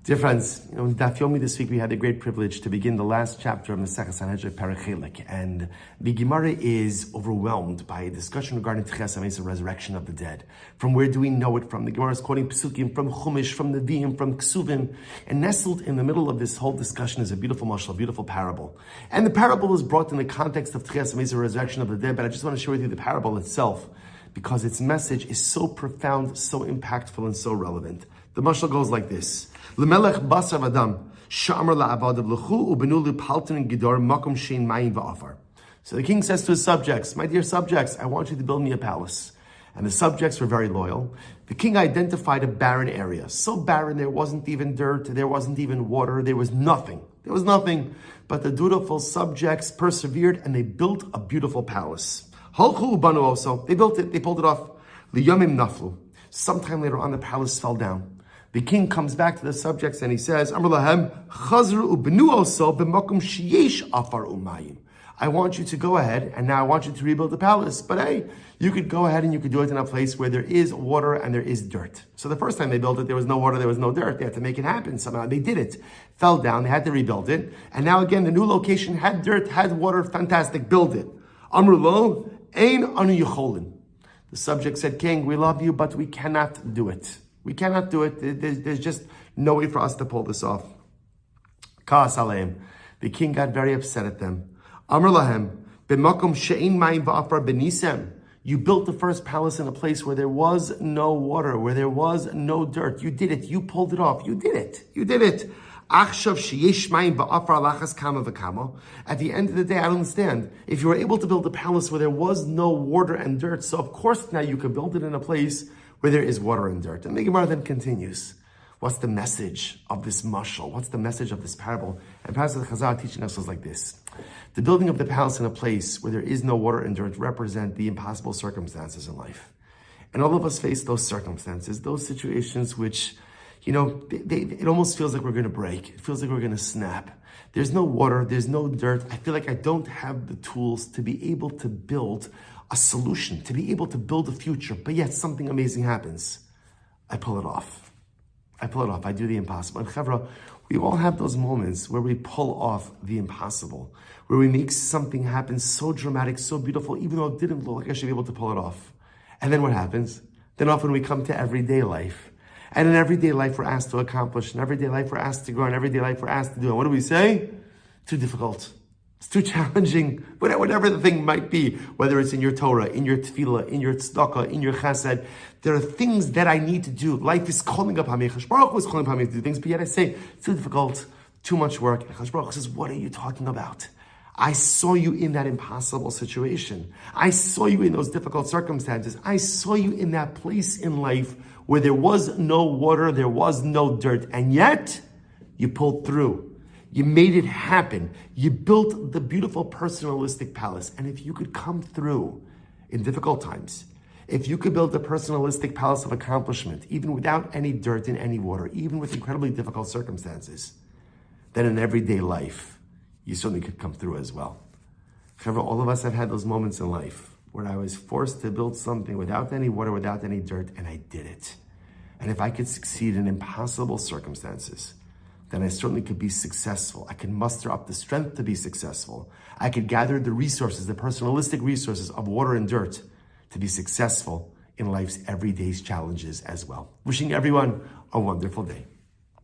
Dear friends, in Daf Yomi this week we had the great privilege to begin the last chapter of Maseches Sanhedrin Perek Chelek, and the Gemara is overwhelmed by a discussion regarding Tchias HaMeis, the resurrection of the dead. From where do we know it from? The Gemara is quoting Pesukim from Chumash, from Nevi'im, from Ksuvim, and nestled in the middle of this whole discussion is a beautiful mashal, a beautiful parable. And the parable is brought in the context of Tchias HaMeis, the resurrection of the dead, but I just want to share with you the parable itself, because its message is so profound, so impactful, and so relevant. The mashal goes like this. L'melech basar adam sha'amar la'avadav l'chu ubenu l'paltin gidor makom shein mayim va'afar. So the king says to his subjects, my dear subjects, I want you to build me a palace. And the subjects were very loyal. The king identified a barren area. So barren, there wasn't even dirt, there wasn't even water, there was nothing. There was nothing. But the dutiful subjects persevered and they built a beautiful palace. Halchu ubanu also. They built it, they pulled it off. Liyomim naflu. Sometime later on, the palace fell down. The king comes back to the subjects and he says, Amar lahem, chazru ubnu also b'makom sheyesh afar umayim. I want you to go ahead, and now I want you to rebuild the palace. But hey, you could go ahead and you could do it in a place where there is water and there is dirt. So the first time they built it, there was no water, there was no dirt. They had to make it happen somehow. They did it. Fell down, they had to rebuild it. And now again, the new location had dirt, had water, fantastic, build it. Amru lo, ein anu yicholin. The subject said, King, we love you, but we cannot do it. We cannot do it. There's just no way for us to pull this off. Ka'as aleim. The king got very upset at them. Amar lahem, b'makom she'ein mayim va'afar benisem. You built the first palace in a place where there was no water, where there was no dirt. You did it. You pulled it off. You did it. You did it. Achshav sheyesh mayim va'afar lachas kama v'kama. At the end of the day, I don't understand. If you were able to build a palace where there was no water and dirt, so of course now you could build it in a place where there is water and dirt. And the Gemara then continues. What's the message of this mashal? What's the message of this parable? And Pastor Chazal teaching us was like this. The building of the palace in a place where there is no water and dirt represent the impossible circumstances in life. And all of us face those circumstances, those situations which, it almost feels like we're going to break. It feels like we're going to snap. There's no water, there's no dirt. I feel like I don't have the tools to be able to build a solution, to be able to build a future, but yet something amazing happens. I pull it off. I do the impossible. And Chevra, we all have those moments where we pull off the impossible, where we make something happen so dramatic, so beautiful, even though it didn't look like I should be able to pull it off. And then what happens? Then often we come to everyday life. And in everyday life, we're asked to accomplish. In everyday life, we're asked to grow. In everyday life, we're asked to do. And what do we say? Too difficult. It's too challenging, whatever the thing might be, whether it's in your Torah, in your tefillah, in your tzedakah, in your chesed. There are things that I need to do. Life is calling upon me. Chashon Baruch Hu is calling upon me to do things, but yet I say, it's too difficult, too much work. And Chashon Baruch Hu says, what are you talking about? I saw you in that impossible situation. I saw you in those difficult circumstances. I saw you in that place in life where there was no water, there was no dirt, and yet you pulled through. You made it happen. You built the beautiful personalistic palace. And if you could come through in difficult times, if you could build a personalistic palace of accomplishment, even without any dirt and any water, even with incredibly difficult circumstances, then in everyday life, you certainly could come through as well. However, all of us have had those moments in life where I was forced to build something without any water, without any dirt, and I did it. And if I could succeed in impossible circumstances, then I certainly could be successful. I could muster up the strength to be successful. I could gather the resources, the personalistic resources of water and dirt to be successful in life's everyday challenges as well. Wishing everyone a wonderful day.